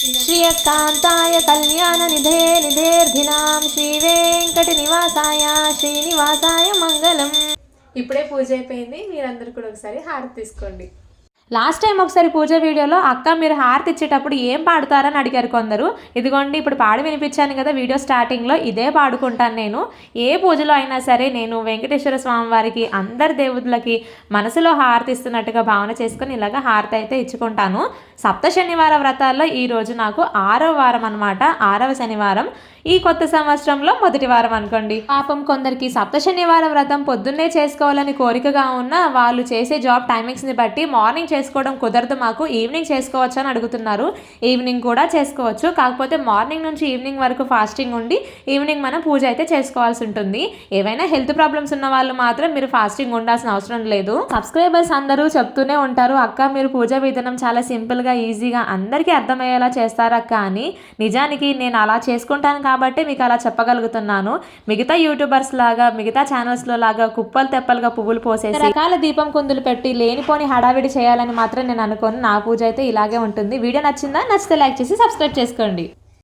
శ్రీయకాంతాయ కళ్యాణ నిధే నిధేర్ధినాం శ్రీ వెంకట నివాసాయ శ్రీనివాసాయ మంగళం. ఇప్పుడే పూజ అయిపోయింది. మీరందరూ కూడా ఒకసారి హారతి తీసుకోండి. లాస్ట్ టైం ఒకసారి పూజ వీడియోలో అక్క మీరు హారతి ఇచ్చేటప్పుడు ఏం పాడుతారని అడిగారు కొందరు. ఇదిగోండి ఇప్పుడు పాడి వినిపించాను కదా వీడియో స్టార్టింగ్లో, ఇదే పాడుకుంటాను నేను. ఏ పూజలో అయినా సరే నేను వెంకటేశ్వర స్వామి వారికి అందరి దేవుళ్ళకి మనసులో హారతి ఇస్తున్నట్టుగా భావన చేసుకుని ఇలాగ హారతి అయితే ఇచ్చుకుంటాను. సప్త శనివార వ్రతాల్లో ఈరోజు నాకు 6వ వారం అనమాట, 6వ శనివారం. ఈ కొత్త సంవత్సరంలో మొదటి వారం అనుకోండి. పాపం కొందరికి సప్త శనివారం వ్రతం పొద్దున్నే చేసుకోవాలని కోరికగా ఉన్న వాళ్ళు చేసే జాబ్ టైమింగ్స్ని బట్టి మార్నింగ్ చేసుకోవడం కుదరదు, మాకు ఈవినింగ్ చేసుకోవచ్చు అని అడుగుతున్నారు. ఈవినింగ్ కూడా చేసుకోవచ్చు, కాకపోతే మార్నింగ్ నుంచి ఈవినింగ్ వరకు ఫాస్టింగ్ ఉండి ఈవినింగ్ మనం పూజ అయితే చేసుకోవాల్సి ఉంటుంది. ఏవైనా హెల్త్ ప్రాబ్లమ్స్ ఉన్న వాళ్ళు మాత్రం మీరు ఫాస్టింగ్ ఉండాల్సిన అవసరం లేదు. సబ్స్క్రైబర్స్ అందరూ చెప్తూనే ఉంటారు అక్క మీరు పూజా విధానం చాలా సింపుల్గా ఈజీగా అందరికీ అర్థమయ్యేలా చేస్తారు అక్క అని. నిజానికి నేను అలా చేసుకుంటాను కాబట్టి మీకు అలా చెప్పగలుగుతున్నాను. మిగతా యూట్యూబర్స్ లాగా మిగతా ఛానల్స్లో లాగా కుప్పలు తెప్పలుగా పువ్వులు పోసేసి రకాల దీపం కుందులు పెట్టి లేనిపోని హడావిడి చేయాలని మాత్రం నేను అనుకోను. నా పూజ అయితే ఇలాగే ఉంటుంది. వీడియో నచ్చిందా? నచ్చితే లైక్ చేసి సబ్స్క్రైబ్ చేసుకోండి.